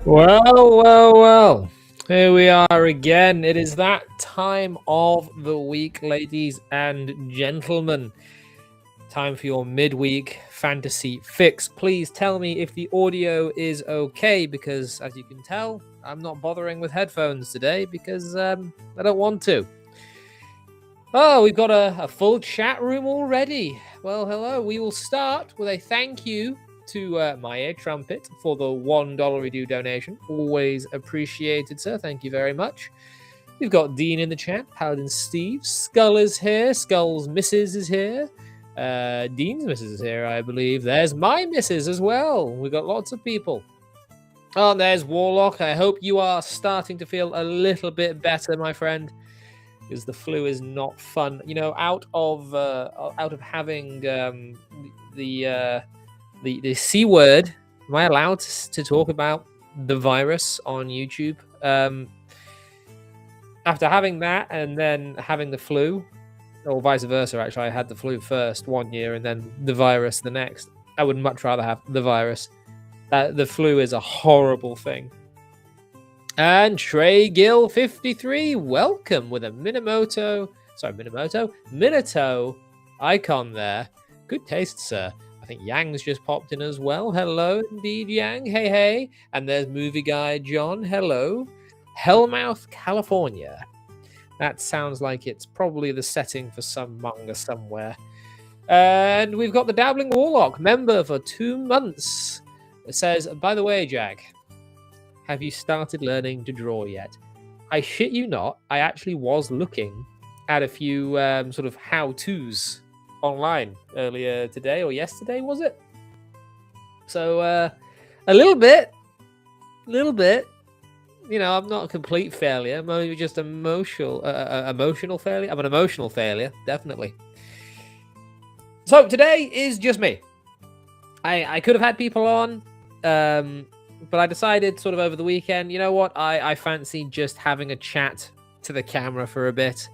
Well. Here we are again. It is that time of the week, ladies and gentlemen. Time for your midweek fantasy fix. Please tell me if the audio is okay, because as you can tell, I'm not bothering with headphones today because I don't want to. Oh, we've got a full chat room already. Well, hello. We will start with a thank you to My Ear Trumpet for the $1 redo donation. Always appreciated, sir. Thank you very much. We've got Dean in the chat, Paladin Steve, Skull is here, Skull's missus is here, Dean's missus is here, I believe. There's my missus as well. We've got lots of people. Oh, and there's Warlock. I hope you are starting to feel a little bit better, my friend, because the flu is not fun. You know, out of having the C word, am I allowed to talk about the virus on YouTube? After having that and then having the flu, or vice versa, actually, I had the flu first one year and then the virus the next. I would much rather have the virus. The flu is a horrible thing. And Trey Gill 53, welcome with a Minato icon there. Good taste, sir. I think Yang's just popped in as well. Hello, indeed, Yang. Hey. And there's movie guy John. Hello. Hellmouth, California. That sounds like it's probably the setting for some manga somewhere. And we've got the Dabbling Warlock, member for 2 months. It says, by the way, Jack, have you started learning to draw yet? I shit you not, I actually was looking at a few sort of how-tos online earlier today or yesterday, was it? So a little bit. You know, I'm not a complete failure. I'm only just emotional failure. I'm an emotional failure, definitely. So today is just me. I could have had people on, but I decided sort of over the weekend, you know what? I fancy just having a chat to the camera for a bit.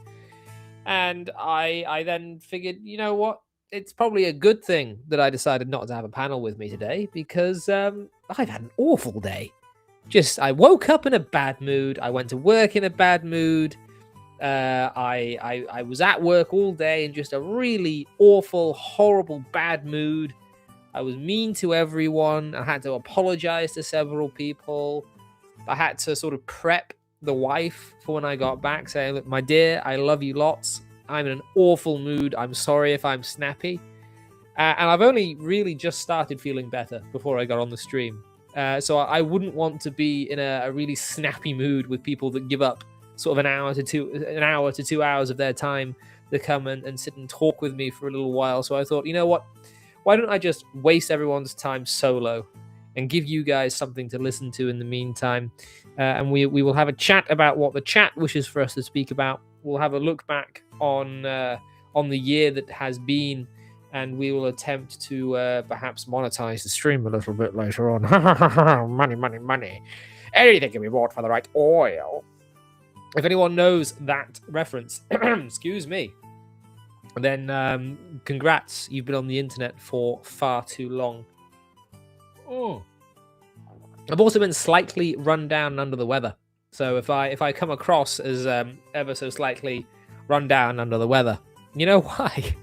And I then figured, you know what? It's probably a good thing that I decided not to have a panel with me today, because I've had an awful day. I woke up in a bad mood. I went to work in a bad mood. I was at work all day in just a really awful, horrible, bad mood. I was mean to everyone. I had to apologize to several people. I had to sort of prep the wife for when I got back, saying, look, my dear, I love you lots. I'm in an awful mood. I'm sorry if I'm snappy. And I've only really just started feeling better before I got on the stream. So I wouldn't want to be in a really snappy mood with people that give up sort of an hour to 2 hours of their time to come and sit and talk with me for a little while. So I thought, you know what? Why don't I just waste everyone's time solo and give you guys something to listen to in the meantime? And we will have a chat about what the chat wishes for us to speak about. We'll have a look back on the year that has been, and we will attempt to perhaps monetize the stream a little bit later on. Money. Anything can be bought for the right oil. If anyone knows that reference, excuse me, then congrats. You've been on the internet for far too long. I've also been slightly run down and under the weather. So if I come across as ever so slightly run down and under the weather, you know why?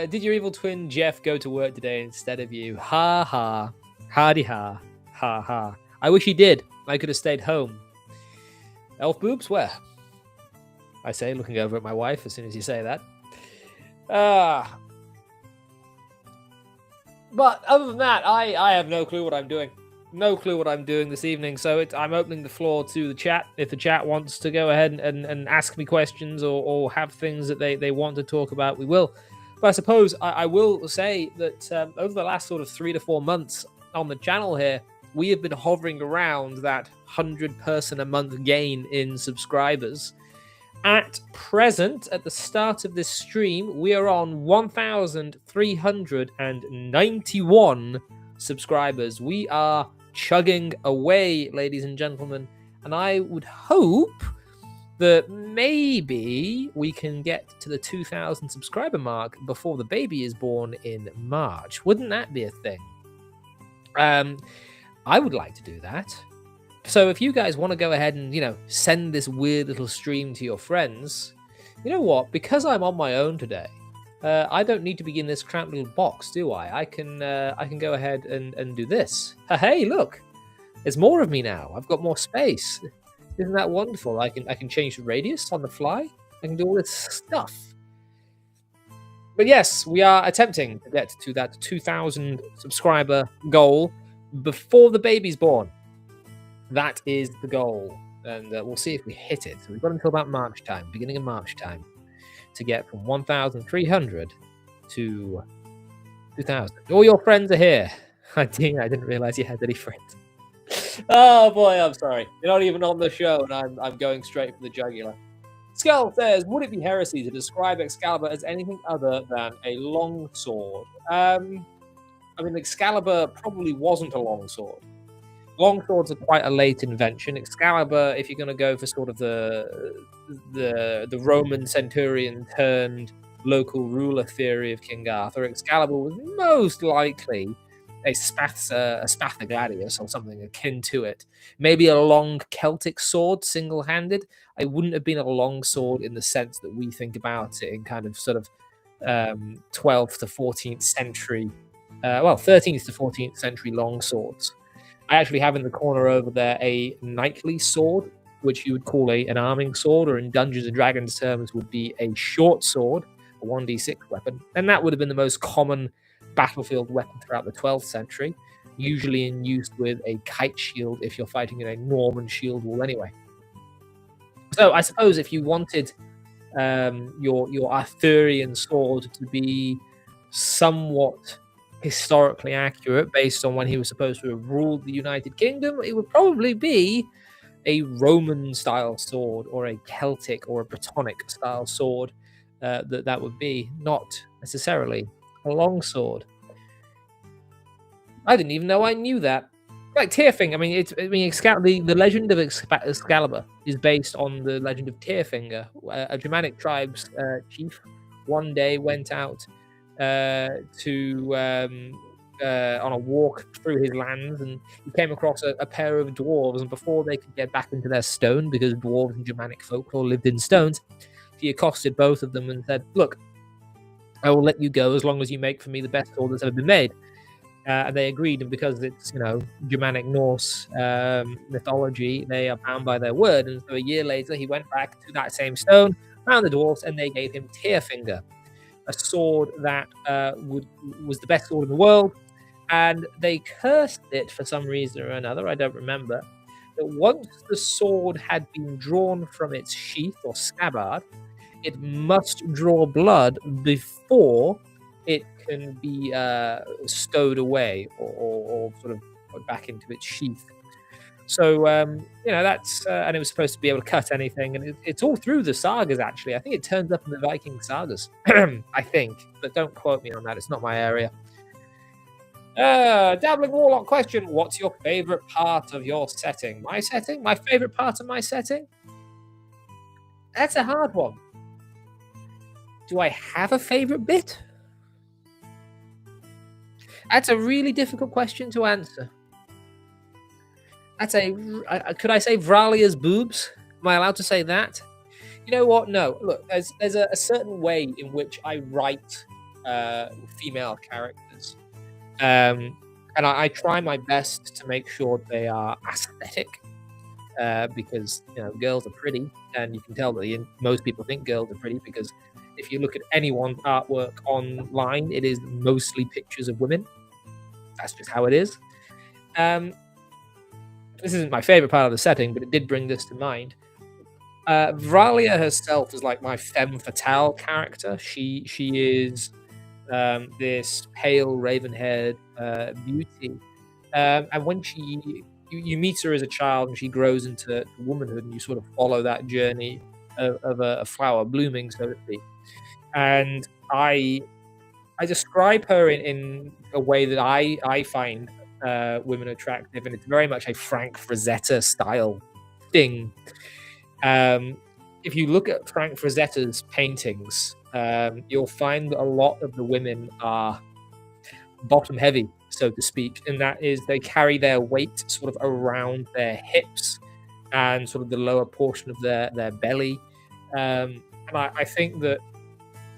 Did your evil twin Jeff go to work today instead of you? Ha ha. Hardy ha. Ha ha. I wish he did. I could have stayed home. Elf boobs? Where? I say, looking over at my wife as soon as you say that. But other than that, I have no clue what I'm doing. No clue what I'm doing this evening. So I'm opening the floor to the chat. If the chat wants to go ahead and ask me questions or have things that they want to talk about, we will. But I suppose I will say that over the last sort of 3 to 4 months on the channel here, we have been hovering around that 100-person a month gain in subscribers. At present, at the start of this stream, we are on 1,391 subscribers. We are chugging away, ladies and gentlemen. And I would hope that maybe we can get to the 2,000 subscriber mark before the baby is born in March. Wouldn't that be a thing? I would like to do that. So if you guys want to go ahead and, send this weird little stream to your friends, you know what? Because I'm on my own today, I don't need to be in this cramped little box, do I? I can go ahead and do this. Hey, look, there's more of me now. I've got more space. Isn't that wonderful? I can change the radius on the fly. I can do all this stuff. But yes, we are attempting to get to that 2,000 subscriber goal before the baby's born. That is the goal, and we'll see if we hit it. So we've got until about March time, beginning of March time, to get from 1,300 to 2,000. All your friends are here. I didn't realize you had any friends. Oh boy, I'm sorry. You're not even on the show, and I'm going straight for the jugular. Skull says, would it be heresy to describe Excalibur as anything other than a long sword? I mean, Excalibur probably wasn't a long sword. Long swords are quite a late invention. Excalibur, if you're going to go for sort of the Roman centurion turned local ruler theory of King Arthur, Excalibur was most likely a Spatha gladius or something akin to it. Maybe a long Celtic sword, single-handed. It wouldn't have been a long sword in the sense that we think about it in kind of sort of 12th to 14th century, 13th to 14th century long swords. I actually have in the corner over there a knightly sword, which you would call an arming sword, or in Dungeons and Dragons terms would be a short sword, a 1d6 weapon. And that would have been the most common battlefield weapon throughout the 12th century, usually in use with a kite shield if you're fighting in a Norman shield wall anyway. So I suppose if you wanted your Arthurian sword to be somewhat historically accurate based on when he was supposed to have ruled the United Kingdom, it would probably be a Roman style sword or a Celtic or a Brittonic style sword. That would be, not necessarily a long sword. I didn't even know I knew that. Like Tyrfing, the legend of Excalibur is based on the legend of Tyrfinger, a Germanic tribe's chief. One day went out on a walk through his lands, and he came across a pair of dwarves, and before they could get back into their stone, because dwarves and Germanic folklore lived in stones, he accosted both of them and said, look, I will let you go as long as you make for me the best sword that's ever been made. And they agreed, and because it's, Germanic Norse mythology, they are bound by their word. And so a year later, he went back to that same stone, found the dwarves, and they gave him Tyrfinger, a sword that was the best sword in the world. And they cursed it for some reason or another, I don't remember, that once the sword had been drawn from its sheath or scabbard, it must draw blood before it can be stowed away or sort of put back into its sheath. So, that's, and it was supposed to be able to cut anything, and it's all through the sagas, actually. I think it turns up in the Viking sagas, I think, but don't quote me on that, it's not my area. Dabbling Warlock question, what's your favorite part of your setting? My setting? My favorite part of my setting? That's a hard one. Do I have a favorite bit? That's a really difficult question to answer. Could I say Vralia's boobs? Am I allowed to say that? You know what? No. Look, there's a certain way in which I write female characters. And I try my best to make sure they are aesthetic. Because, girls are pretty. And you can tell that most people think girls are pretty because if you look at anyone's artwork online, it is mostly pictures of women. That's just how it is. This isn't my favorite part of the setting, but it did bring this to mind. Vralia herself is like my femme fatale character. She is this pale, raven-haired beauty. And when you meet her as a child and she grows into womanhood, and you sort of follow that journey of a flower blooming, so to speak. And I describe her in a way that I find women attractive, and it's very much a Frank Frazetta style thing. If you look at Frank Frazetta's paintings, you'll find that a lot of the women are bottom heavy. so to speak, and that is they carry their weight sort of around their hips and sort of the lower portion of their belly. And I think that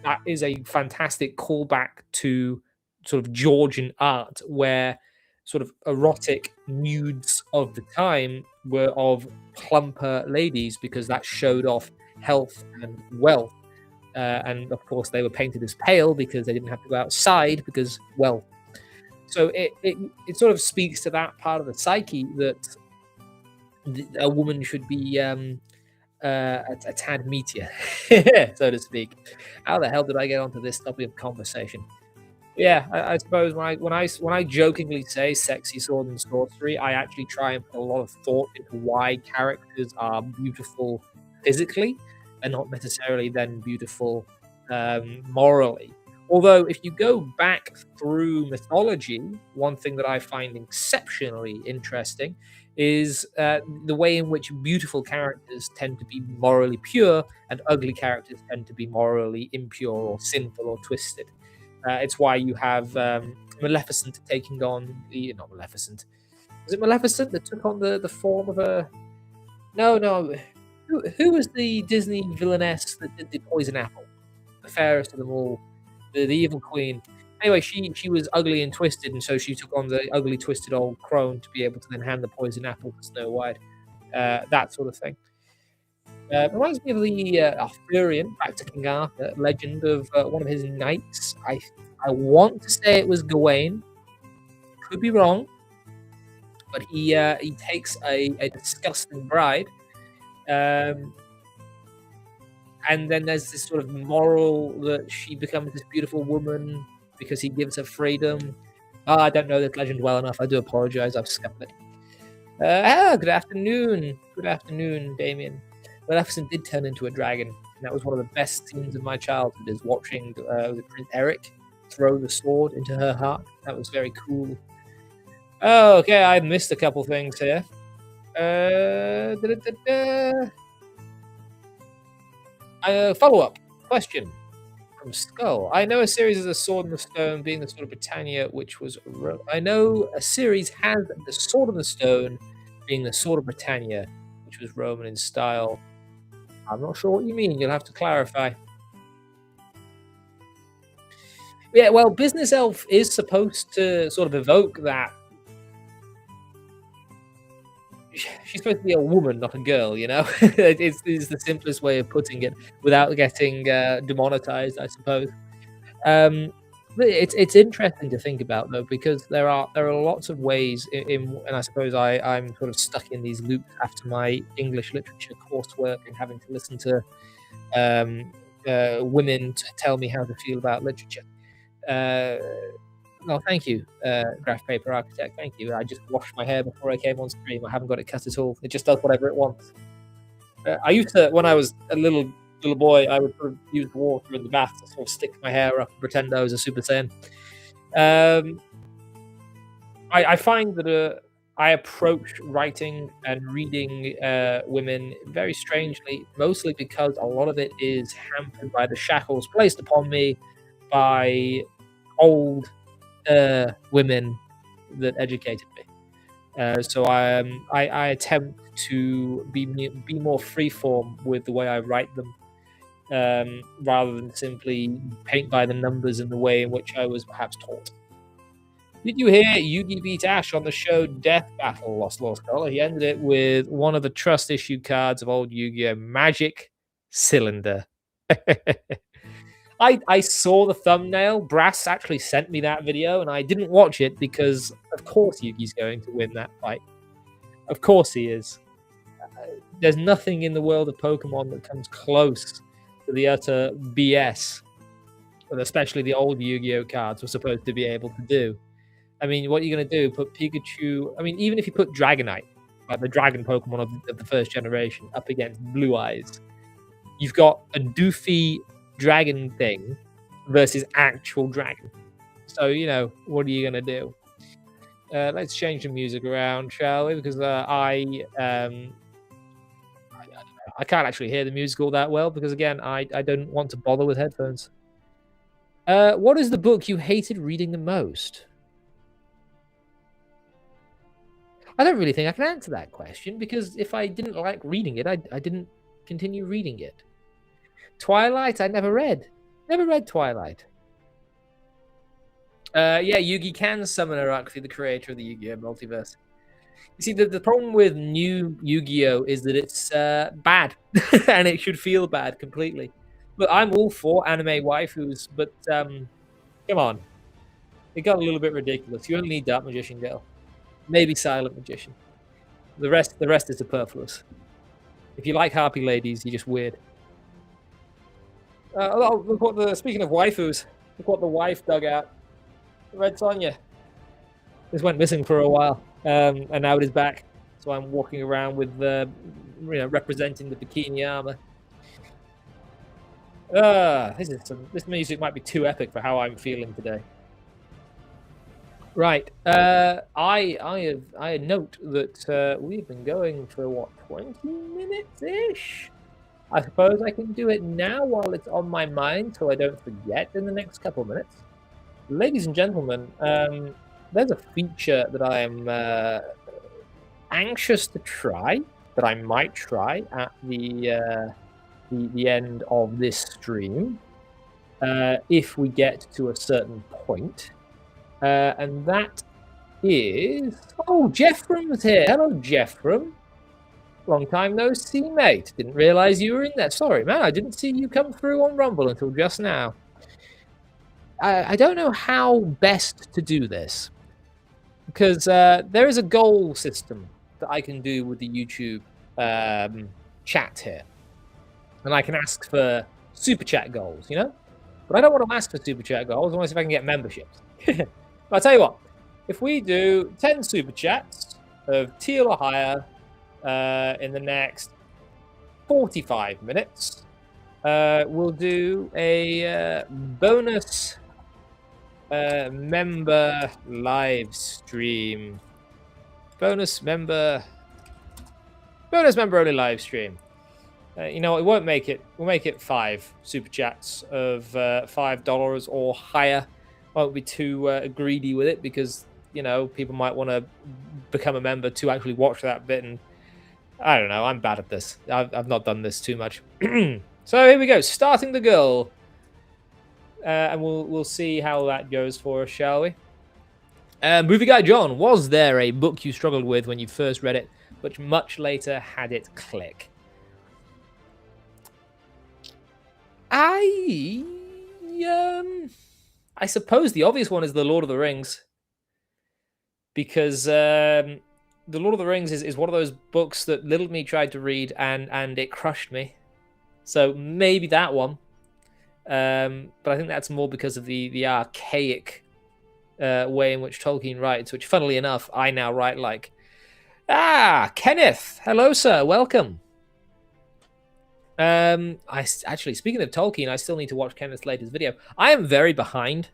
that is a fantastic callback to sort of Georgian art, where sort of erotic nudes of the time were of plumper ladies because that showed off health and wealth. And of course, they were painted as pale because they didn't have to go outside because, well, so it sort of speaks to that part of the psyche that a woman should be a tad meatier, so to speak. How the hell did I get onto this topic of conversation? Yeah, I suppose when I jokingly say sexy sword and sorcery, I actually try and put a lot of thought into why characters are beautiful physically and not necessarily then beautiful morally. Although, if you go back through mythology, one thing that I find exceptionally interesting is the way in which beautiful characters tend to be morally pure and ugly characters tend to be morally impure or sinful or twisted. It's why you have Maleficent taking on the not Maleficent. Was it Maleficent that took on the form of a? No, no. Who was the Disney villainess that did the poison apple? The fairest of them all, the evil queen. Anyway, she was ugly and twisted, and so she took on the ugly, twisted old crone to be able to then hand the poison apple to Snow White. That sort of thing. Reminds me of the Arthurian, back to King Arthur, legend of one of his knights. I want to say it was Gawain. Could be wrong, but he takes a disgusting bride, um, and then there's this sort of moral that she becomes this beautiful woman because he gives her freedom. Ah, I don't know this legend well enough. I do apologize. I've skipped it. Good afternoon. Good afternoon, Damien. Maleficent did turn into a dragon, and that was one of the best scenes of my childhood, is watching Prince Eric throw the sword into her heart. That was very cool. Oh, okay, I missed a couple things here. Follow-up question from Skull. I know a series is the Sword in the Stone being the Sword of Britannia, which was... I know a series has the Sword of the Stone being the Sword of Britannia, which was Roman in style. I'm not sure what you mean. You'll have to clarify. Yeah, well, Business Elf is supposed to sort of evoke that. She's supposed to be a woman, not a girl, you know? it's the simplest way of putting it without getting demonetized, I suppose. But it's interesting to think about, though, because there are lots of ways and I suppose I'm sort of stuck in these loops after my English literature coursework and having to listen to women to tell me how to feel about literature. Well, thank you, Graph Paper Architect. Thank you. I just washed my hair before I came on stream. I haven't got it cut at all. It just does whatever it wants. I used to, when I was a little boy, I would sort of use water in the bath to sort of stick my hair up and pretend I was a Super Saiyan. I find that I approach writing and reading women very strangely, mostly because a lot of it is hampered by the shackles placed upon me by old women that educated me. So I attempt to be more freeform with the way I write them, rather than simply paint by the numbers in the way in which I was perhaps taught. Did you hear Yugi beat Ash on the show Death Battle, Lost Scholar? He ended it with one of the trust issue cards of old Yu-Gi-Oh! Magic Cylinder. I saw the thumbnail. Brass actually sent me that video, and I didn't watch it because, of course, Yugi's going to win that fight. Of course he is. There's nothing in the world of Pokemon that comes close to the utter BS that especially the old Yu-Gi-Oh! Cards were supposed to be able to do. I mean, what are you going to do? Put Pikachu... I mean, even if you put Dragonite, like the dragon Pokemon of the first generation, up against Blue Eyes, you've got a doofy dragon thing versus actual dragon. So, you know, what are you going to do? Let's change the music around, shall we? Because I can't actually hear the music all that well because, again, I don't want to bother with headphones. What is the book you hated reading the most? I don't really think I can answer that question, because if I didn't like reading it, I didn't continue reading it. Twilight, I never read. Never read Twilight. Yeah, Yugi can summon Arakufi, the creator of the Yu-Gi-Oh! Multiverse. You see, the problem with new Yu-Gi-Oh! Is that it's bad, and it should feel bad completely. But I'm all for anime waifus, but come on. It got a little bit ridiculous. You only need Dark Magician Girl. Maybe Silent Magician. The rest is superfluous. If you like harpy ladies, you're just weird. Look what speaking of waifus, look what the wife dug out. Red Sonja. This went missing for a while, and now it is back. So I'm walking around with, representing the bikini armor. This music might be too epic for how I'm feeling today. Right. I note that we've been going for what, 20 minutes ish. I suppose I can do it now while it's on my mind, so I don't forget in the next couple of minutes. Ladies and gentlemen, there's a feature that I am anxious to try, that I might try at the end of this stream, if we get to a certain point, and that is... Oh, Jeffrum's here. Hello, Jeffrum. Long time no see, mate. Didn't realize you were in there. Sorry, man. I didn't see you come through on Rumble until just now. I don't know how best to do this, because there is a goal system that I can do with the YouTube chat here, and I can ask for super chat goals, you know. But I don't want to ask for super chat goals. I want to see if I can get memberships. But I'll tell you what. If we do 10 super chats of tier or higher in the next 45 minutes, we'll do a bonus member live stream. Bonus member only live stream. You know, it won't make it. We'll make it 5 super chats of $5 or higher. Won't be too greedy with it, because you know people might want to become a member to actually watch that bit, and I don't know. I'm bad at this. I've not done this too much. So here we go. Starting the goal. And we'll see how that goes for us, shall we? Movie Guy John, was there a book you struggled with when you first read it, but much later had it click? I suppose the obvious one is The Lord of the Rings, because The Lord of the Rings is one of those books that little me tried to read, and it crushed me. So maybe that one. But I think that's more because of the archaic way in which Tolkien writes, which, funnily enough, I now write like. Kenneth! Hello, sir. Welcome. Actually, speaking of Tolkien, I still need to watch Kenneth's latest video. I am very behind,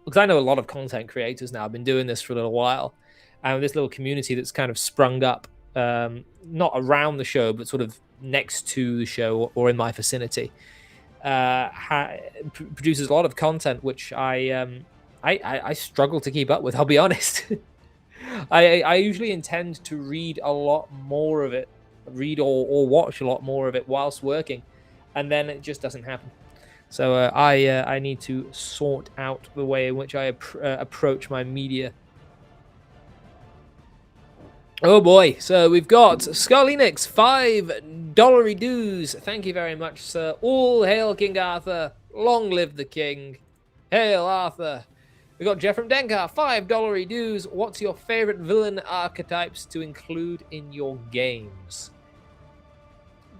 because I know a lot of content creators now. I've been doing this for a little while, and this little community that's kind of sprung up, not around the show, but sort of next to the show or in my vicinity. Produces a lot of content which I struggle to keep up with, I'll be honest. I usually intend to read a lot more of it, or watch a lot more of it whilst working, and then it just doesn't happen. So I need to sort out the way in which I approach my media. Oh boy, so we've got Scarlinix, $5 dues. Thank you very much, sir. All hail King Arthur. Long live the king. Hail Arthur. We've got Jeff from Denkar, $5 dues. What's your favorite villain archetypes to include in your games?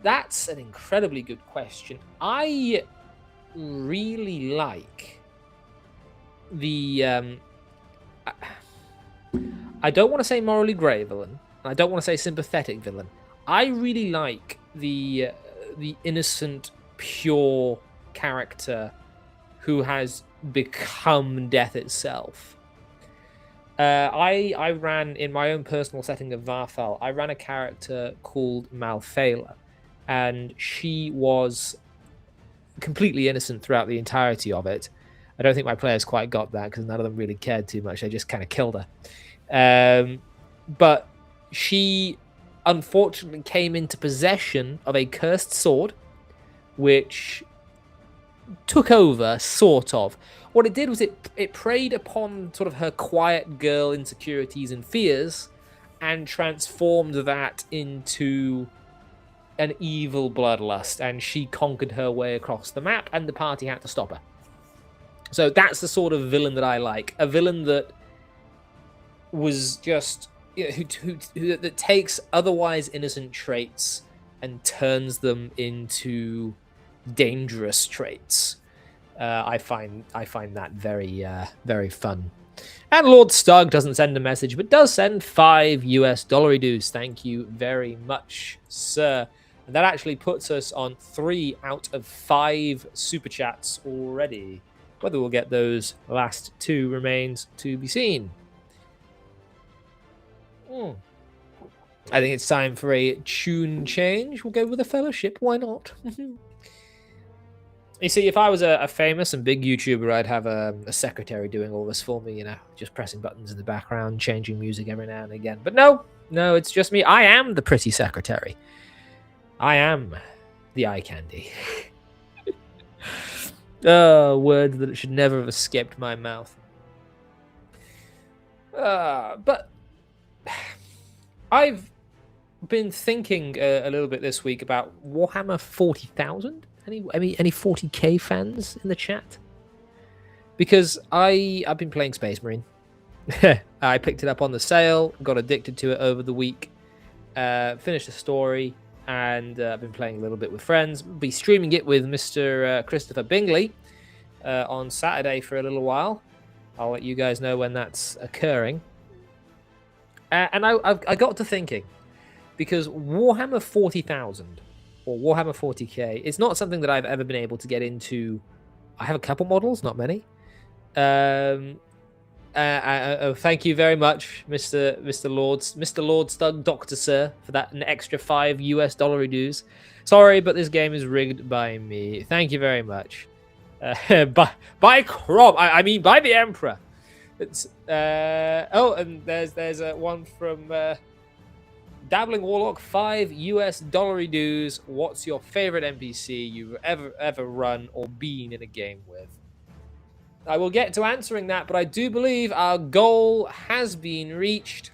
That's an incredibly good question. I really like the... I don't want to say morally grey villain. I don't want to say sympathetic villain. I really like the innocent, pure character who has become death itself. I ran, in my own personal setting of Varfal, I ran a character called Malfela, and she was completely innocent throughout the entirety of it. I don't think my players quite got that, because none of them really cared too much. They just kind of killed her. But she unfortunately came into possession of a cursed sword, which took over, sort of. What it did was it preyed upon sort of her quiet girl insecurities and fears and transformed that into an evil bloodlust, and she conquered her way across the map, and the party had to stop her. So that's the sort of villain that I like. A villain that was just... that takes otherwise innocent traits and turns them into dangerous traits. I find that very very fun. And Lord Stug doesn't send a message, but does send $5 dues. Thank you very much, sir. And that actually puts us on 3 out of 5 super chats already. Whether we'll get those last 2 remains to be seen. I think it's time for a tune change. We'll go with a fellowship. Why not? You see, if I was a famous and big YouTuber, I'd have a secretary doing all this for me, you know, just pressing buttons in the background, changing music every now and again. But no, it's just me. I am the pretty secretary. I am the eye candy. Words that should never have escaped my mouth. But I've been thinking a little bit this week about Warhammer 40,000. Any 40k fans in the chat? Because I've been playing Space Marine. I picked it up on the sale, got addicted to it over the week, finished the story, and I've been playing a little bit with friends. Be streaming it with Mr. Christopher Bingley on Saturday for a little while. I'll let you guys know when that's occurring. And I got to thinking, because Warhammer 40,000 or Warhammer 40k, it's not something that I've ever been able to get into. I have a couple models, not many. Thank you very much, Mr. Lord Stug, Doctor Sir, for that an extra $5 dues. Sorry, but this game is rigged by me. Thank you very much. By Crom, I mean by the Emperor. It's and there's one from Dabbling Warlock, $5 dues. What's your favorite NPC you've ever run or been in a game with? I will get to answering that, but I do believe our goal has been reached,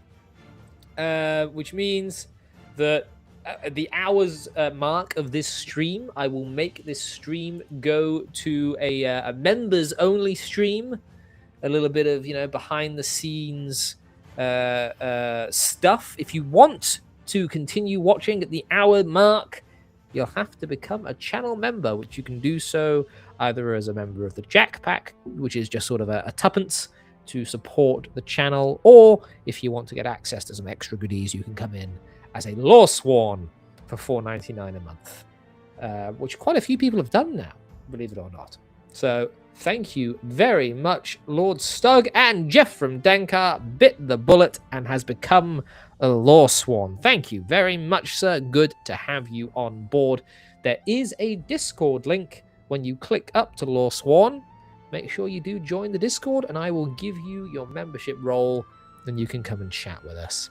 which means that at the hours mark of this stream, I will make this stream go to a members-only stream. A little bit of, behind the scenes stuff. If you want to continue watching at the hour mark, you'll have to become a channel member, which you can do so either as a member of the Jack Pack, which is just sort of a tuppence to support the channel, or if you want to get access to some extra goodies, you can come in as a Law Sworn for $4.99 a month, which quite a few people have done now, believe it or not. So thank you very much, Lord Stug, and Jeff from Denkar bit the bullet and has become a Law Sworn. Thank you very much, sir. Good to have you on board. There is a Discord link when you click up to Law Sworn. Make sure you do join the Discord, and I will give you your membership role, and you can come and chat with us.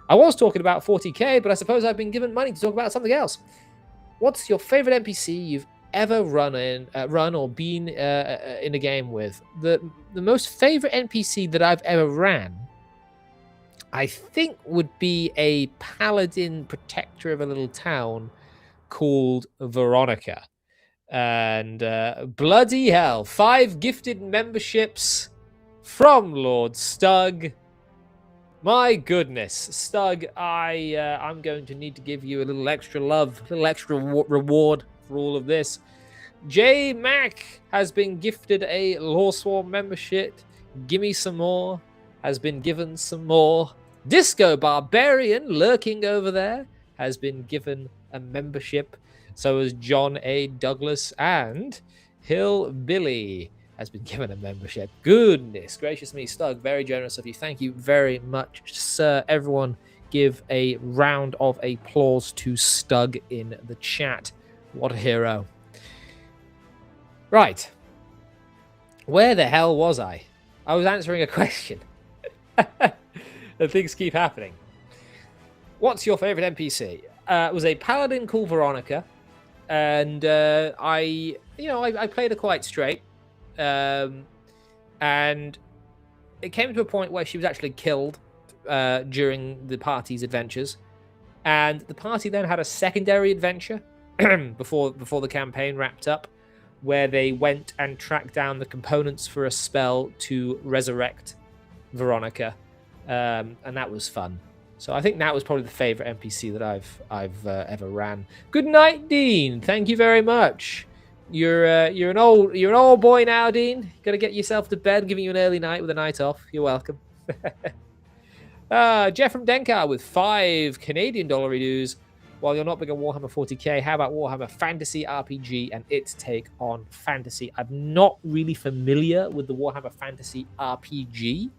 I was talking about 40k, but I suppose I've been given money to talk about something else. What's your favorite NPC you've ever run or been in a game with? The most favorite NPC that I've ever ran, I think, would be a paladin protector of a little town called Veronica. And bloody hell, 5 gifted memberships from Lord Stug. My goodness, Stug, I'm going to need to give you a little extra love, a little extra reward for all of this. J Mac has been gifted a Law Sworn membership. Gimme some more has been given some more. Disco Barbarian lurking over there has been given a membership. So has John A. Douglas, and Hillbilly has been given a membership. Goodness gracious me, Stug, very generous of you. Thank you very much, sir. Everyone give a round of applause to Stug in the chat. What a hero. Right. Where the hell was I? I was answering a question. And things keep happening. What's your favorite NPC? It was a paladin called Veronica, and I played her quite straight, and it came to a point where she was actually killed during the party's adventures, and the party then had a secondary adventure before the campaign wrapped up, where they went and tracked down the components for a spell to resurrect Veronica, and that was fun. So I think that was probably the favorite NPC that I've ever ran. Good night, Dean. Thank you very much. You're an old boy now, Dean. Got to get yourself to bed. I'm giving you an early night with a night off. You're welcome. Jeff from Denkar with 5 Canadian dollar dues. While you're not big on Warhammer 40k, how about Warhammer Fantasy RPG and its take on fantasy? I'm not really familiar with the Warhammer Fantasy RPG,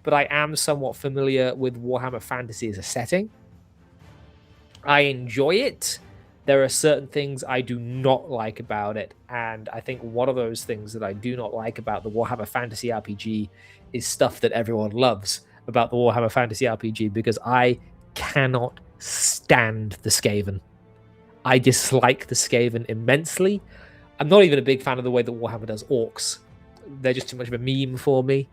but I am somewhat familiar with Warhammer Fantasy as a setting. I enjoy it. There are certain things I do not like about it, and I think one of those things that I do not like about the Warhammer Fantasy RPG is stuff that everyone loves about the Warhammer Fantasy RPG, because I cannot stand the Skaven. I dislike the Skaven immensely. I'm not even a big fan of the way that Warhammer does orcs. They're just too much of a meme for me.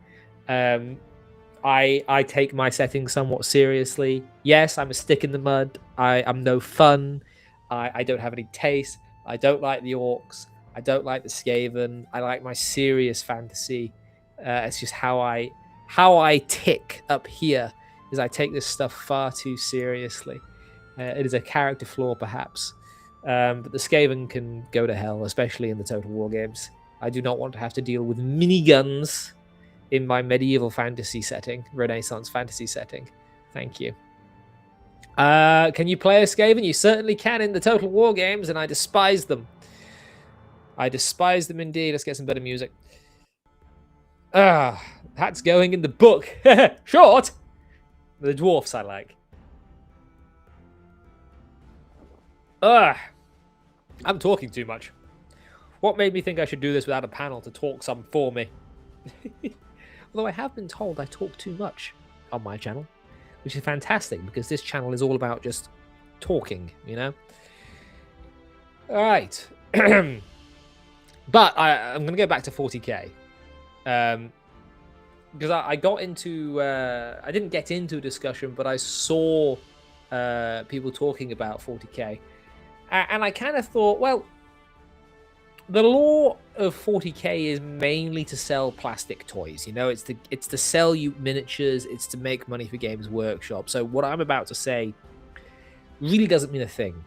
I take my setting somewhat seriously. Yes, I'm a stick in the mud. I'm no fun. I don't have any taste. I don't like the orcs. I don't like the Skaven. I like my serious fantasy. It's just how I tick up here, is I take this stuff far too seriously. It is a character flaw, perhaps. But the Skaven can go to hell, especially in the Total War games. I do not want to have to deal with miniguns in my medieval fantasy setting, Renaissance fantasy setting. Thank you. Can you play a Skaven? You certainly can in the Total War games, and I despise them. I despise them indeed. Let's get some better music. That's going in the book. Short. The dwarfs I like. I'm talking too much. What made me think I should do this without a panel to talk some for me? Although I have been told I talk too much on my channel, which is fantastic, because this channel is all about just talking, you know? All right. But I'm going to go back to 40k. Because I got into... I didn't get into a discussion, but I saw people talking about 40k. And I kind of thought, well, the law of 40k is mainly to sell plastic toys. You know, it's to sell you miniatures. It's to make money for Games Workshop. So what I'm about to say really doesn't mean a thing.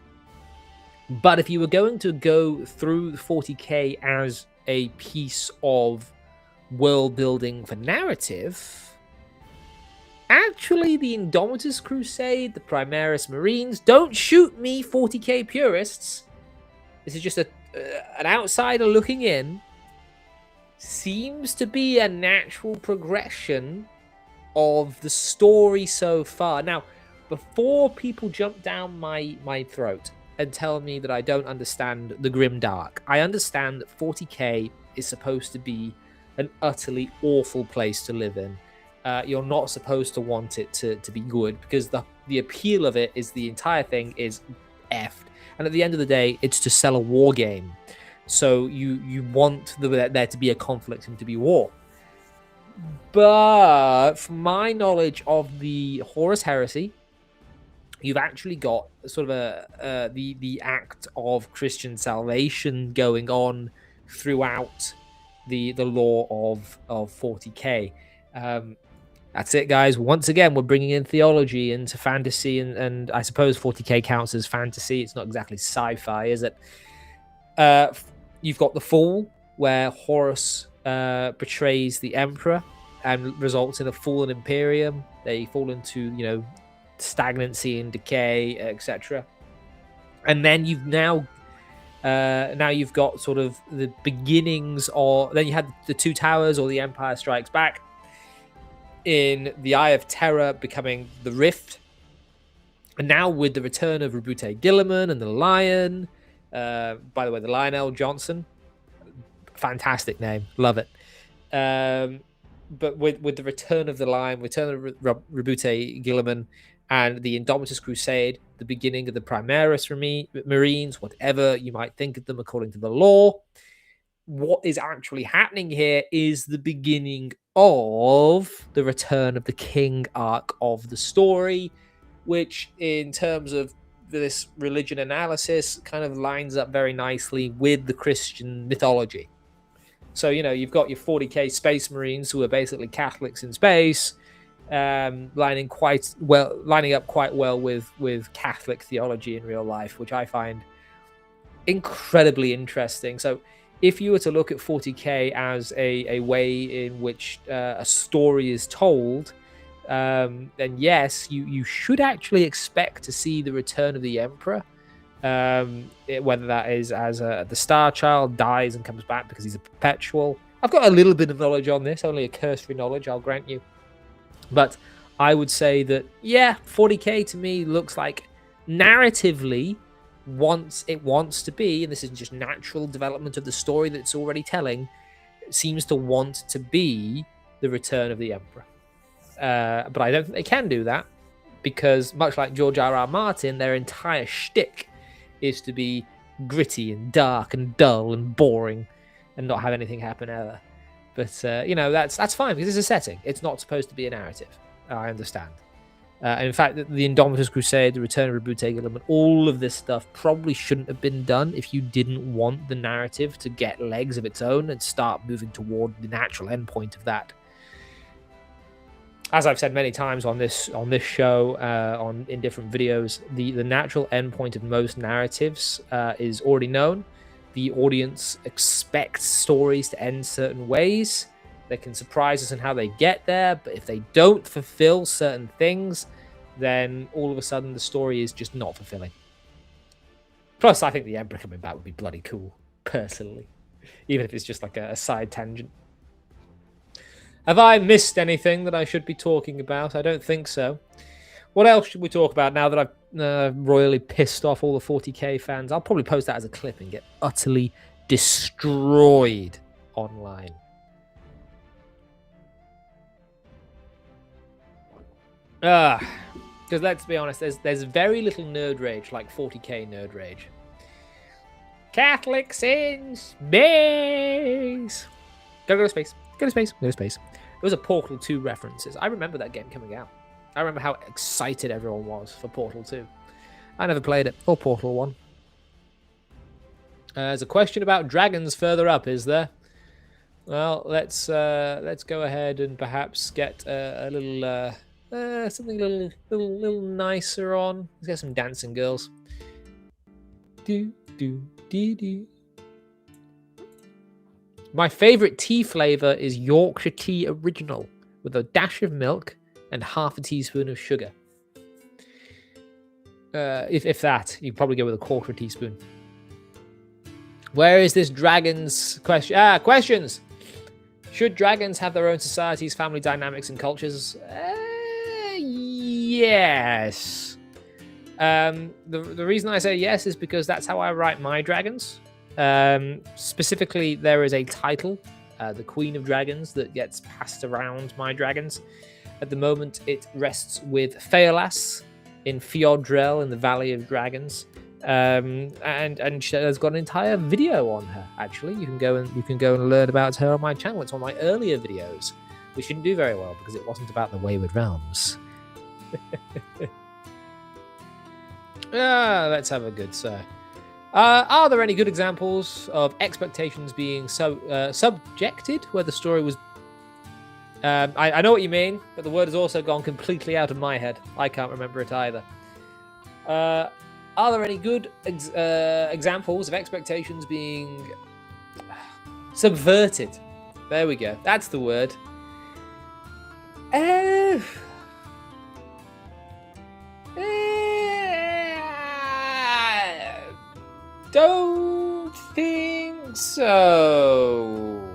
But if you were going to go through 40k as a piece of world building for narrative, actually the Indomitus Crusade, the Primaris Marines, don't shoot me 40k purists. This is just an outsider looking in. Seems to be a natural progression of the story so far. Now, before people jump down my throat and tell me that I don't understand the Grim Dark, I understand that 40k is supposed to be an utterly awful place to live in. You're not supposed to want it to be good, because the appeal of it is the entire thing is effed. And at the end of the day, it's to sell a war game. So you want there to be a conflict and to be war. But from my knowledge of the Horus Heresy, you've actually got sort of the act of Christian salvation going on throughout the lore of 40k. That's it, guys. Once again, we're bringing in theology into fantasy, and I suppose 40k counts as fantasy. It's not exactly sci-fi, is it? You've got the Fall, where Horus betrays the Emperor and results in a fallen Imperium. They fall into, you know, stagnancy and decay, etc. And then you've now you've got sort of the beginnings, or then you had the Two Towers, or the Empire Strikes Back, in the Eye of Terror becoming the Rift, and now with the return of Rabute Gilliman and the Lion. By the way, the Lionel Johnson, fantastic name, love it. But with the return of the Lion, return of Rabute Gilliman, and the Indomitus Crusade, the beginning of the Primaris Marines, whatever you might think of them according to the lore. What is actually happening here is the beginning of the Return of the King arc of the story, which in terms of this religion analysis kind of lines up very nicely with the Christian mythology. So, you've got your 40k Space Marines who are basically Catholics in space, lining up quite well with Catholic theology in real life, which I find incredibly interesting. So if you were to look at 40k as a way in which a story is told, then yes, you should actually expect to see the return of the Emperor, whether that is as the Star Child dies and comes back because he's a perpetual. I've got a little bit of knowledge on this, only a cursory knowledge, I'll grant you. But I would say that, 40k to me looks like narratively it wants to be, and this is just natural development of the story that it's already telling, it seems to want to be the return of the Emperor. But I don't think they can do that, because much like George R.R. Martin, their entire shtick is to be gritty and dark and dull and boring and not have anything happen ever. But, that's fine, because it's a setting. It's not supposed to be a narrative. I understand. And in fact, the Indomitus Crusade, the Return of Rebute Element, all of this stuff probably shouldn't have been done if you didn't want the narrative to get legs of its own and start moving toward the natural endpoint of that. As I've said many times on this show, in different videos, the natural endpoint of most narratives is already known. The audience expects stories to end certain ways. They can surprise us in how they get there, but if they don't fulfill certain things, then all of a sudden the story is just not fulfilling. Plus, I think the Emperor coming back would be bloody cool, personally, even if it's just like a side tangent. Have I missed anything that I should be talking about? I don't think so. What else should we talk about now that I've royally pissed off all the 40k fans? I'll probably post that as a clip and get utterly destroyed online. Because let's be honest, there's very little nerd rage like 40k nerd rage. Catholics in space. Go to space. Go to space. Go to space. It was a Portal 2 references. I remember that game coming out. I remember how excited everyone was for Portal 2. I never played it, or Portal 1. There's a question about dragons further up, is there? Well, let's go ahead and perhaps get a little something a little nicer on. Let's get some dancing girls. Do do do do. My favorite tea flavor is Yorkshire tea original with a dash of milk and half a teaspoon of sugar. If that, you'd probably go with a quarter teaspoon. Where is this dragon's question? Questions. Should dragons have their own societies, family dynamics, and cultures? Yes. The reason I say yes is because that's how I write my dragons. Specifically, there is a title, the Queen of Dragons, that gets passed around my dragons. At the moment, it rests with Phaelas in Fjordrell in the Valley of Dragons, and she has got an entire video on her. Actually, you can go and learn about her on my channel. It's on my earlier videos, which didn't do very well because it wasn't about the Wayward Realms. Let's have a good say. Are there any good examples of expectations being subjected where the story was... I know what you mean, but the word has also gone completely out of my head. I can't remember it either. Are there any good examples of expectations being subverted? There we go. That's the word. Don't think so.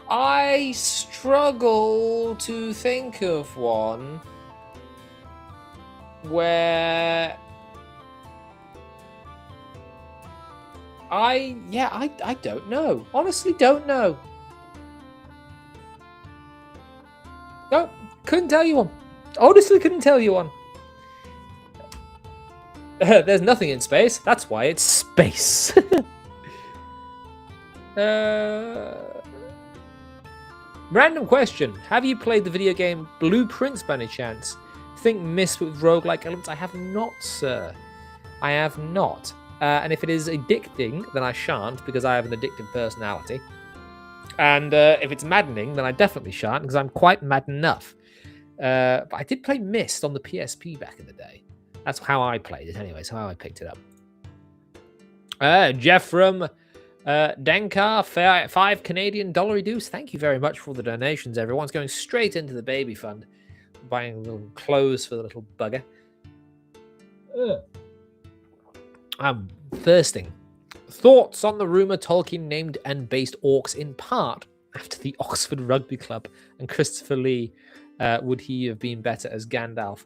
I struggle to think of one where I don't know. Honestly, don't know. Nope, couldn't tell you one. Honestly, couldn't tell you one. There's nothing in space. That's why it's space. Random question. Have you played the video game Blueprints by any chance? Think Myst with roguelike elements? I have not, sir. I have not. And if it is addicting, then I shan't, because I have an addictive personality. And if it's maddening, then I definitely shan't, because I'm quite mad enough. But I did play Myst on the PSP back in the day. That's how I played it anyway. That's how I picked it up. Jeff from Denkar, 5 Canadian dollary dues. Thank you very much for all the donations, everyone's going straight into the baby fund. Buying little clothes for the little bugger. I'm thirsting. Thoughts on the rumour Tolkien named and based orcs in part after the Oxford Rugby Club and Christopher Lee? Would he have been better as Gandalf?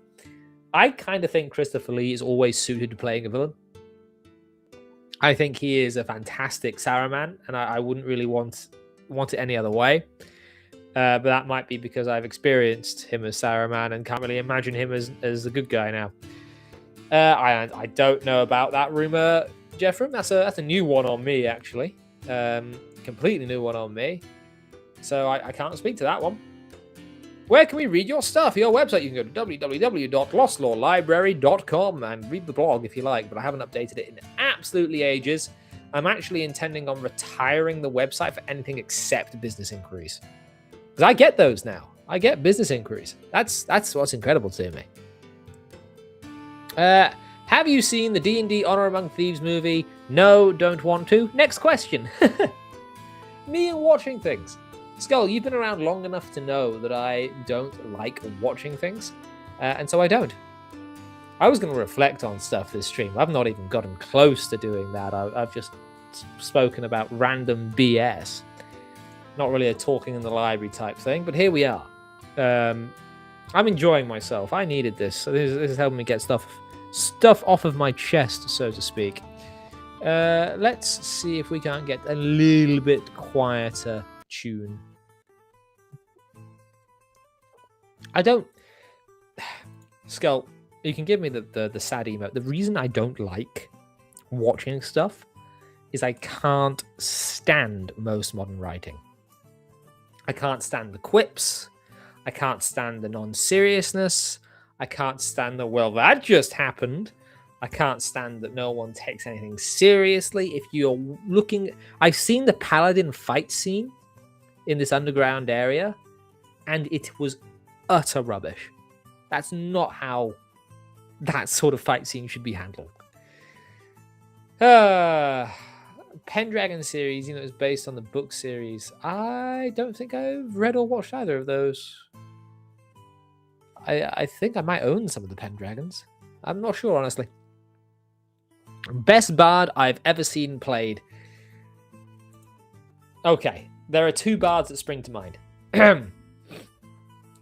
I kind of think Christopher Lee is always suited to playing a villain. I think he is a fantastic Saruman, and I wouldn't really want it any other way. But that might be because I've experienced him as Saruman and can't really imagine him as a good guy now. I don't know about that rumor, Jeffrey. That's a new one on me, actually. Completely new one on me. So I can't speak to that one. Where can we read your stuff? Your website, you can go to www.lostlawlibrary.com and read the blog if you like, but I haven't updated it in absolutely ages. I'm actually intending on retiring the website for anything except business inquiries. Because I get those now. I get business inquiries. That's what's incredible to me. Have you seen the D&D Honor Among Thieves movie? No, don't want to. Next question. Me and watching things. Skull, you've been around long enough to know that I don't like watching things, and so I don't. I was going to reflect on stuff this stream. I've not even gotten close to doing that. I've just spoken about random BS. Not really a talking in the library type thing, but here we are. I'm enjoying myself. I needed this. So this is helping me get stuff off of my chest, so to speak. Let's see if we can't get a little bit quieter tune. I don't... Skull, you can give me the sad emote. The reason I don't like watching stuff is I can't stand most modern writing. I can't stand the quips. I can't stand the non-seriousness. I can't stand the, well, that just happened. I can't stand that no one takes anything seriously. If you're looking... I've seen the Paladin fight scene in this underground area, and it was utter rubbish. That's not how that sort of fight scene should be handled. Pendragon series, is based on the book series. I don't think I've read or watched either of those. I think I might own some of the Pendragons. I'm not sure, honestly. Best bard I've ever seen played. Okay, there are two bards that spring to mind.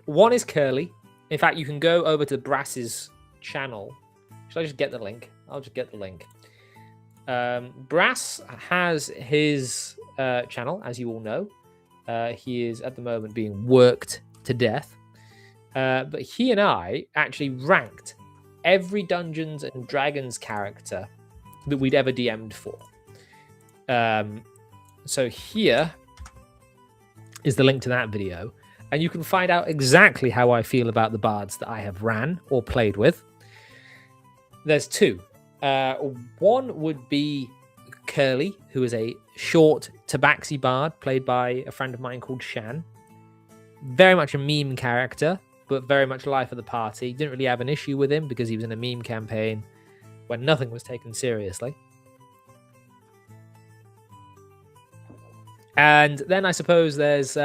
One is Curly. In fact, you can go over to Brass's channel. Should I just get the link? I'll just get the link. Brass has his channel, as you all know. He is at the moment being worked to death. But he and I actually ranked every Dungeons and Dragons character that we'd ever DM'd for. So here is the link to that video. And you can find out exactly how I feel about the bards that I have ran or played with. There's two. One would be Curly, who is a short tabaxi bard played by a friend of mine called Shan. Very much a meme character, but very much life of the party. Didn't really have an issue with him because he was in a meme campaign when nothing was taken seriously. And then I suppose there's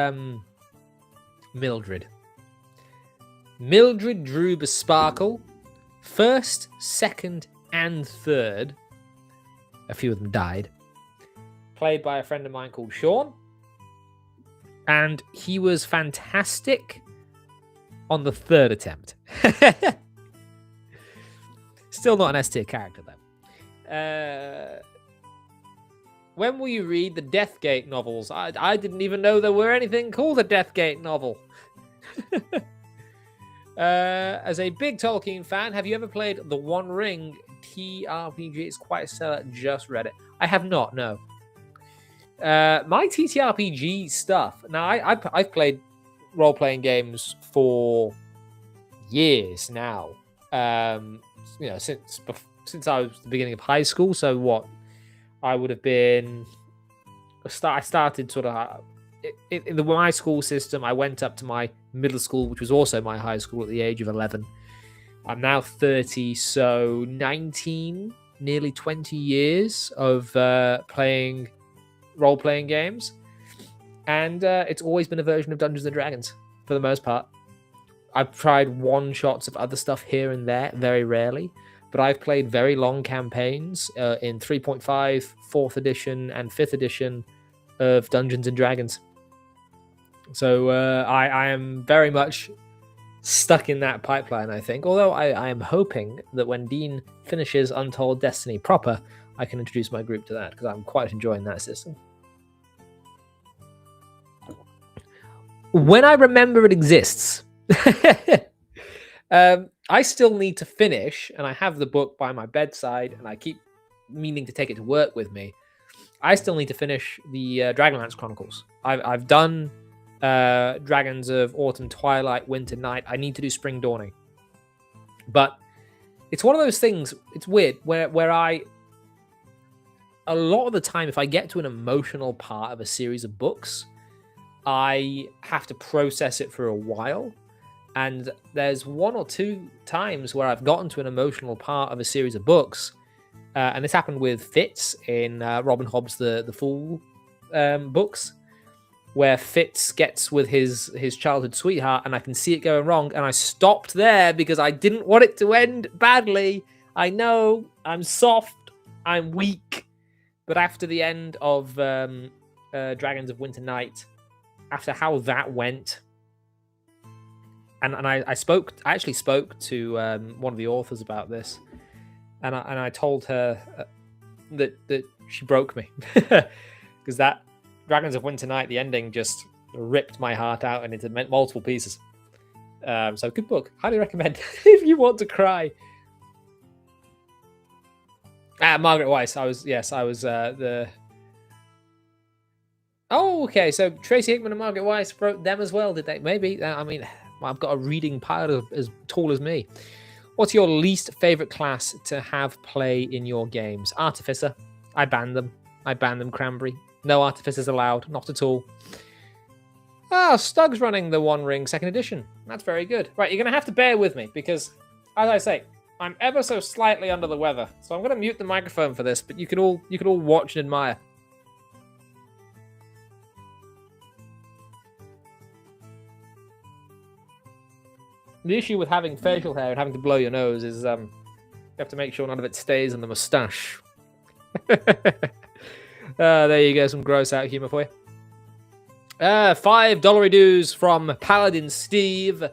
Mildred. Mildred drew Besparkle, first, second, and third. A few of them died. Played by a friend of mine called Sean. And he was fantastic on the third attempt. Still not an S tier character, though. When will you read the Deathgate novels? I didn't even know there were anything called a Deathgate novel. As a big Tolkien fan, have you ever played the One Ring TRPG? It's quite stellar. Just read it. I have not. No. My TTRPG stuff. Now, I've played role-playing games for years now. Since I was the beginning of high school. So what? I would have been. I started sort of in my school system. I went up to my middle school, which was also my high school, at the age of 11. I'm now 30, so 19, nearly 20 years of playing role-playing games, and it's always been a version of Dungeons and Dragons for the most part. I've tried one-shots of other stuff here and there, very rarely, but I've played very long campaigns in 3.5, 4th edition, and 5th edition of Dungeons and Dragons. So I am very much stuck in that pipeline, I think. Although I am hoping that when Dean finishes Untold Destiny proper, I can introduce my group to that, because I'm quite enjoying that system. When I remember it exists, I still need to finish, and I have the book by my bedside, and I keep meaning to take it to work with me. I still need to finish the Dragonlance Chronicles. I've done Dragons of Autumn, Twilight, Winter, Night. I need to do Spring Dawning. But it's one of those things, it's weird, where a lot of the time, if I get to an emotional part of a series of books, I have to process it for a while. And there's one or two times where I've gotten to an emotional part of a series of books, and this happened with Fitz in Robin Hobb's The Fool books, where Fitz gets with his childhood sweetheart, and I can see it going wrong, and I stopped there because I didn't want it to end badly. I know, I'm soft, I'm weak, but after the end of Dragons of Winter Night, after how that went, and I actually spoke to one of the authors about this, and I told her that she broke me, because that Dragons of Winter Night, the ending just ripped my heart out and into multiple pieces. So good book, highly recommend if you want to cry. Margaret Weiss. I was the. Oh, okay. So Tracy Hickman and Margaret Weiss wrote them as well, did they? Maybe. I mean, I've got a reading pile as tall as me. What's your least favorite class to have play in your games? Artificer. I banned them. Cranberry. No artificers allowed. Not at all. Stug's running the One Ring 2nd edition. That's very good. Right, you're going to have to bear with me because, as I say, I'm ever so slightly under the weather. So I'm going to mute the microphone for this, but you can all watch and admire. The issue with having facial hair and having to blow your nose is you have to make sure none of it stays in the moustache. There you go, some gross out humor for you. $5 dues from Paladin Steve.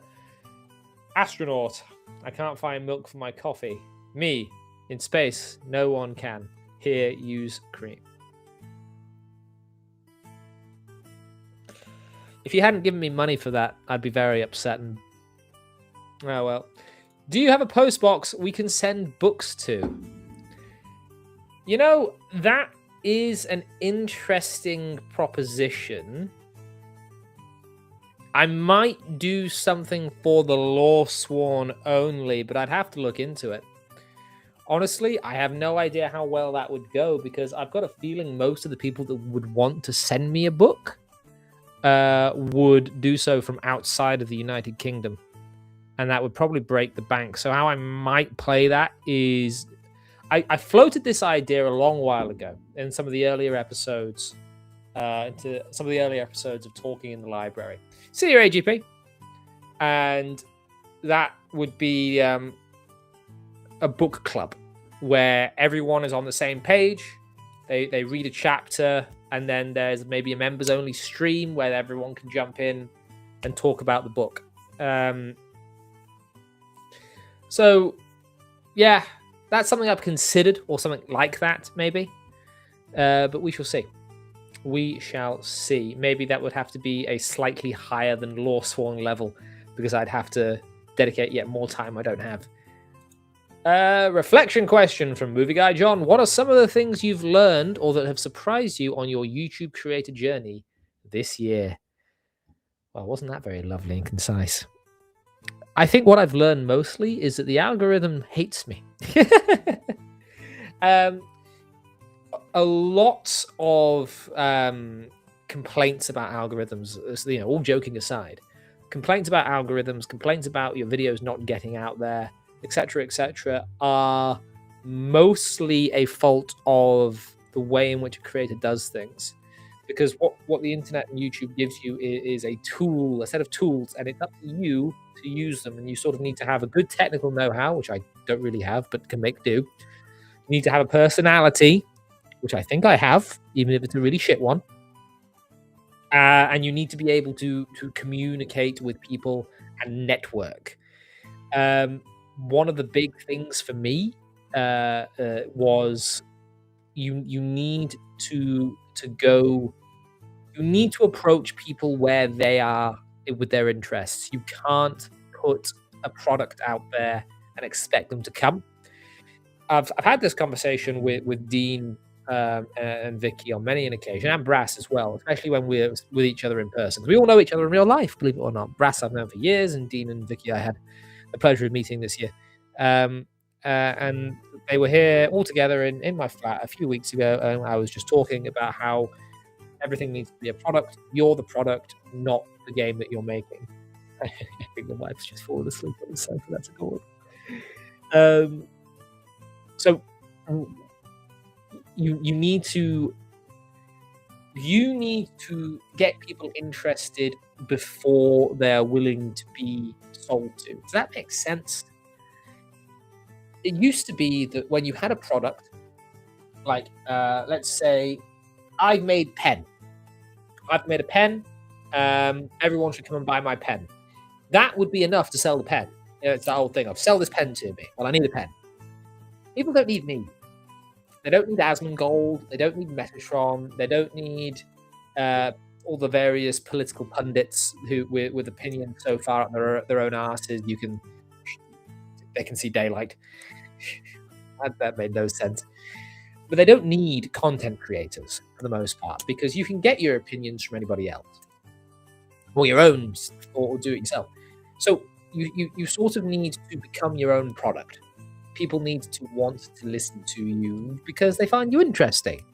Astronaut. I can't find milk for my coffee. Me. In space. No one can. Here, use cream. If you hadn't given me money for that, I'd be very upset. And oh well. Do you have a post box we can send books to? You know, that is an interesting proposition. I might do something for the Law Sworn only, but I'd have to look into it. Honestly, I have no idea how well that would go, because I've got a feeling most of the people that would want to send me a book would do so from outside of the United Kingdom. And that would probably break the bank. So how I might play that is... I floated this idea a long while ago in some of the earlier episodes, of Talking in the Library. See your AGP. And that would be a book club where everyone is on the same page. They read a chapter, and then there's maybe a members-only stream where everyone can jump in and talk about the book. So, yeah, that's something I've considered, or something like that, maybe. But we shall see. We shall see. Maybe that would have to be a slightly higher than Law Sworn level, because I'd have to dedicate yet more time I don't have. Reflection question from Movie Guy John. What are some of the things you've learned or that have surprised you on your YouTube creator journey this year? Well, wasn't that very lovely and concise? I think what I've learned mostly is that the algorithm hates me. A lot of complaints about algorithms, all joking aside, complaints about algorithms, complaints about your videos not getting out there, etc., are mostly a fault of the way in which a creator does things. Because what the internet and YouTube gives you is a set of tools, and it's up to you to use them. And you sort of need to have a good technical know-how, which I don't really have, but can make do. You need to have a personality, which I think I have, even if it's a really shit one. And you need to be able to communicate with people and network. One of the big things for me was you need to approach people where they are with their interests. You can't put a product out there and expect them to come. I've had this conversation with Dean and Vicky on many an occasion, and Brass as well, especially when we're with each other in person. We all know each other in real life, believe it or not. Brass I've known for years, and Dean and Vicky I had the pleasure of meeting this year. And they were here all together in my flat a few weeks ago, and I was just talking about how everything needs to be a product. You're the product, not the game that you're making. I think the wife's just fallen asleep on the sofa. That's adorable. So you need to get people interested before they're willing to be sold to. Does that make sense? It used to be that when you had a product, like let's say I've made a pen. Everyone should come and buy my pen. That would be enough to sell the pen. It's the whole thing of sell this pen to me. Well, I need a pen. People don't need me. They don't need Asmongold. They don't need Metatron. They don't need all the various political pundits who, with opinions so far up their own asses, they can see daylight. That made no sense. But they don't need content creators for the most part, because you can get your opinions from anybody else, or your own, or do it yourself. So you sort of need to become your own product. People need to want to listen to you because they find you interesting.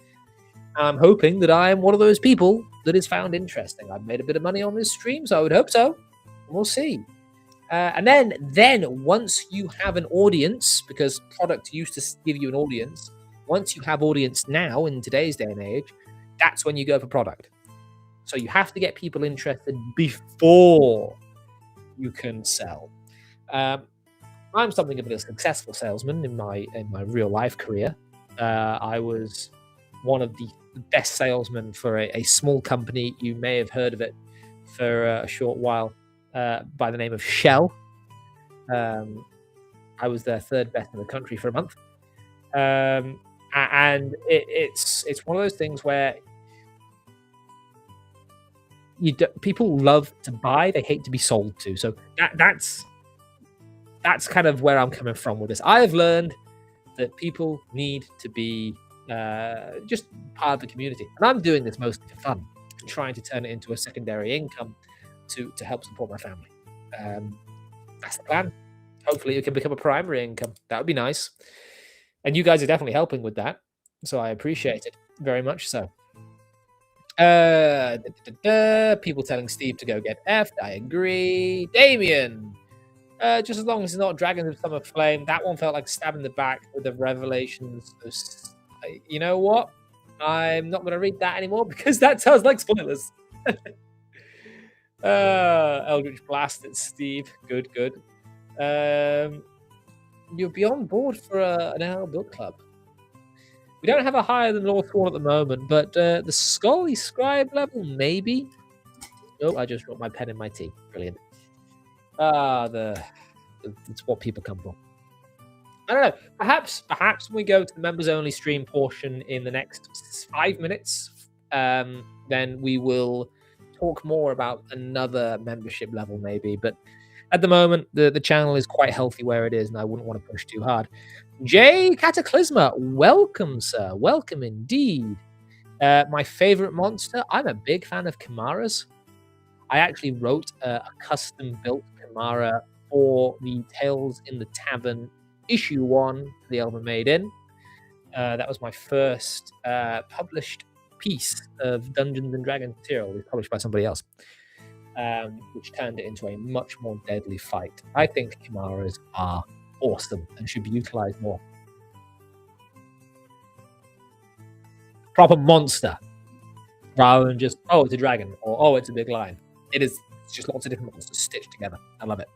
I'm hoping that I am one of those people that is found interesting. I've made a bit of money on this stream, so I would hope so. We'll see. And then once you have an audience, because product used to give you an audience, once you have audience now in today's day and age, that's when you go for product. So you have to get people interested before you can sell. I'm something of a successful salesman in my real life career. I was one of the best salesmen for a small company. You may have heard of it for a short while, by the name of Shell. I was their third best in the country for a month. And it's one of those things where people love to buy, they hate to be sold to. So that's kind of where I'm coming from with this. I have learned that people need to be just part of the community, and I'm doing this mostly for fun, trying to turn it into a secondary income to help support my family. That's the plan. Hopefully it can become a primary income. That would be nice. And you guys are definitely helping with that, so I appreciate it very much so. People telling Steve to go get effed. I agree. Damien, just as long as it's not Dragons of Summer Flame. That one felt like a stab in the back with the revelations. You know what? I'm not going to read that anymore because that sounds like spoilers. Eldritch Blast at Steve. Good. You'll be on board for an NL book club. We don't have a higher than Lord Thorn at the moment, but the Scully Scribe level, maybe. Oh, I just dropped my pen in my tea. Brilliant. It's what people come for. I don't know. Perhaps when we go to the members only stream portion in the next 5 minutes, then we will talk more about another membership level, maybe. But At the moment, the channel is quite healthy where it is, and I wouldn't want to push too hard. Jay Cataclysma, welcome, sir. Welcome indeed. My favorite monster. I'm a big fan of Chimaras. I actually wrote a custom-built Chimara for the Tales in the Tavern issue 1 for the Elven Maiden. That was my first published piece of Dungeons and Dragons material. It was published by somebody else, which turned it into a much more deadly fight. I think Chimaras are awesome and should be utilized more. Proper monster, rather than just, oh, it's a dragon, or oh, it's a big lion. It's just lots of different monsters stitched together. I love it.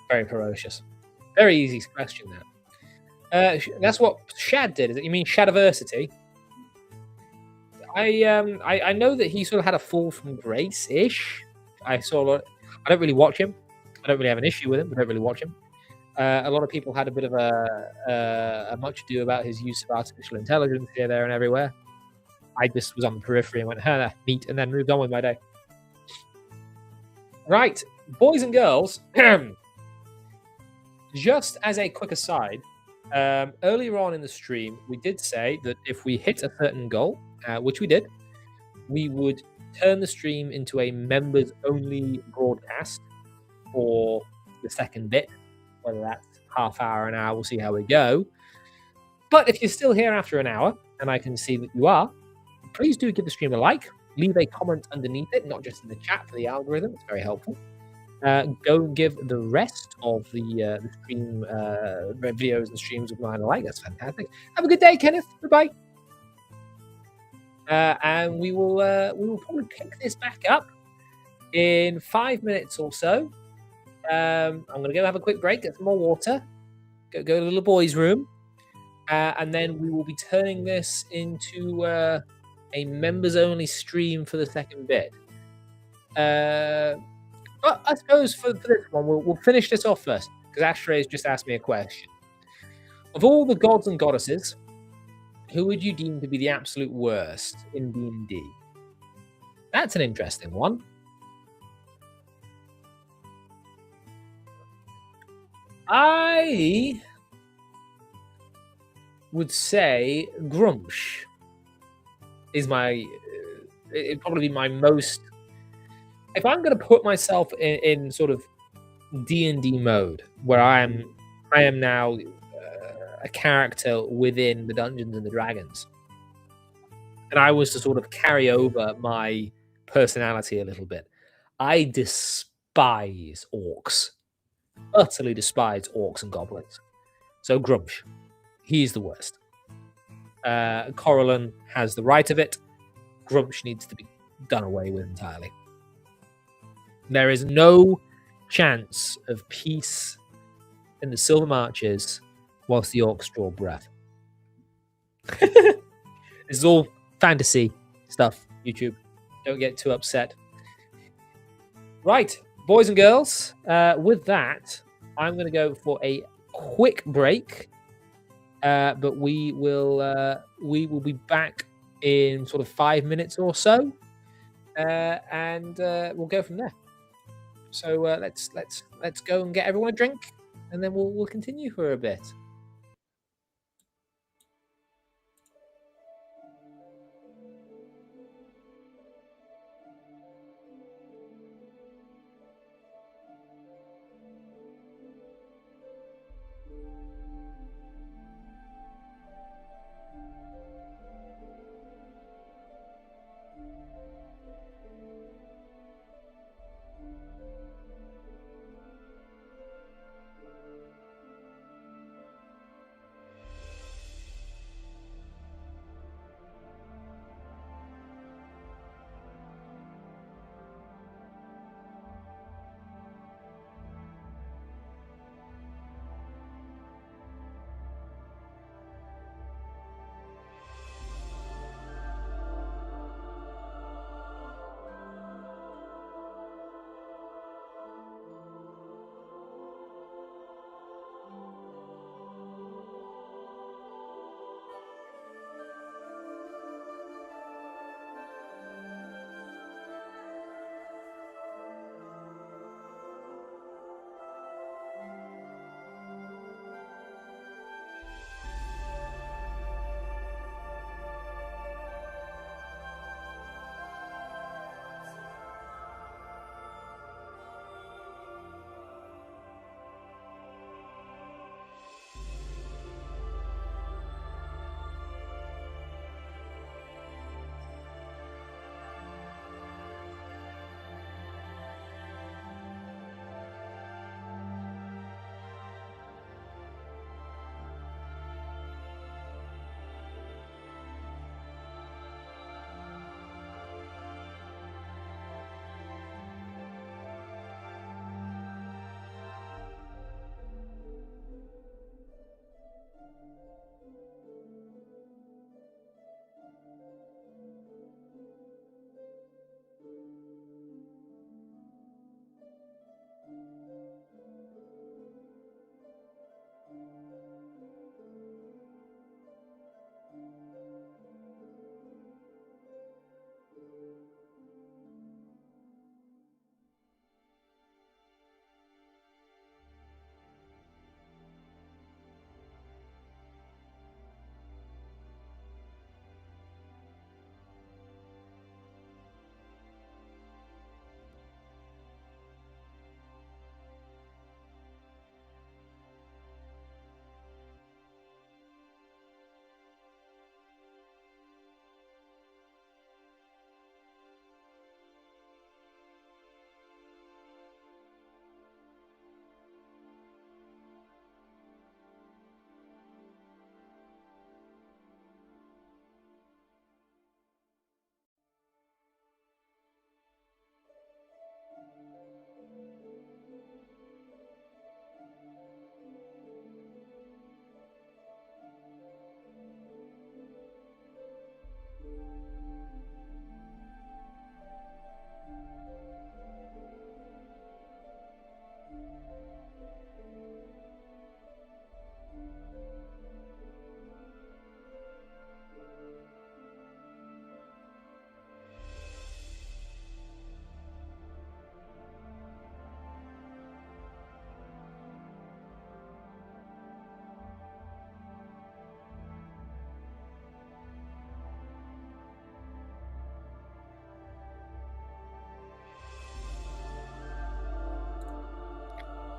Very ferocious. Very easy question, that. That's what Shad did. Is it? You mean Shadiversity? I know that he sort of had a fall from grace-ish. I saw a lot. I don't really watch him. I don't really have an issue with him. I don't really watch him. A lot of people had a bit of a much ado about his use of artificial intelligence here, there, and everywhere. I just was on the periphery and went, neat, and then moved on with my day. Right, boys and girls, just as a quick aside, earlier on in the stream, we did say that if we hit a certain goal, which we did, we would turn the stream into a members-only broadcast for the second bit, whether that's half hour, an hour, we'll see how we go. But if you're still here after an hour, and I can see that you are, please do give the stream a like, leave a comment underneath it, not just in the chat for the algorithm, it's very helpful. Go give the rest of the stream videos and streams of mine a like, that's fantastic. Have a good day, Kenneth, goodbye. And we will probably pick this back up in 5 minutes or so. I'm going to go have a quick break, get some more water, go to the little boy's room, and then we will be turning this into a members-only stream for the second bit. But I suppose for this one, we'll finish this off first, because Ashray's just asked me a question. Of all the gods and goddesses, who would you deem to be the absolute worst in D&D? That's an interesting one. I would say Grumsh is it'd probably be my most. If I'm going to put myself in sort of D&D mode, where I am now a character within the Dungeons and the Dragons, and I was to sort of carry over my personality a little bit, I despise orcs. Utterly despise orcs and goblins. So Grumsh, he's the worst. Corallan has the right of it. Grumsh needs to be done away with entirely. There is no chance of peace in the Silver Marches whilst the orcs draw breath. This is all fantasy stuff, YouTube. Don't get too upset. Right, boys and girls, with that, I'm going to go for a quick break, but we will be back in sort of 5 minutes or so, and we'll go from there. So let's go and get everyone a drink, and then we'll continue for a bit.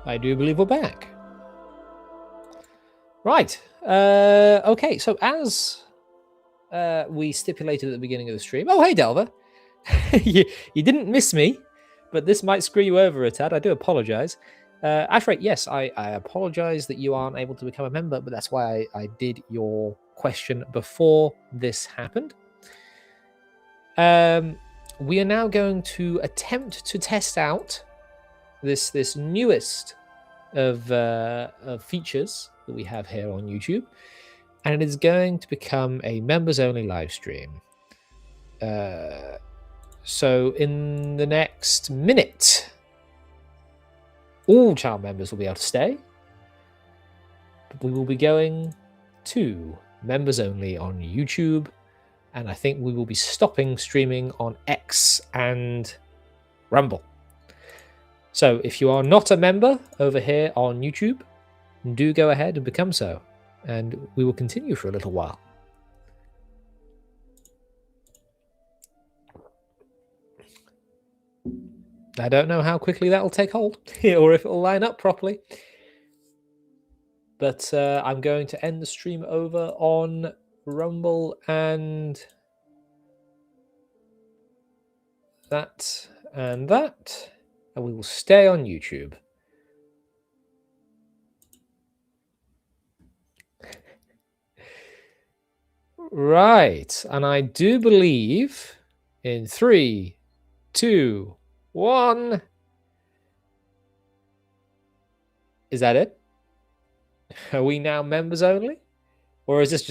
I do believe we're back. Right. Okay, so as we stipulated at the beginning of the stream... Oh, hey, Delver. you didn't miss me, but this might screw you over a tad. I do apologize. Ashray, yes, I apologize that you aren't able to become a member, but that's why I did your question before this happened. We are now going to attempt to test out this newest of features that we have here on YouTube, and it is going to become a members-only live stream. So in the next minute, all channel members will be able to stay. But we will be going to members only on YouTube, and I think we will be stopping streaming on X and Rumble. So if you are not a member over here on YouTube, do go ahead and become so, and we will continue for a little while. I don't know how quickly that will take hold or if it will line up properly. But I'm going to end the stream over on Rumble and that and that. And we will stay on YouTube. Right. And I do believe in 3, 2, 1. Is that it? Are we now members only? Or is this just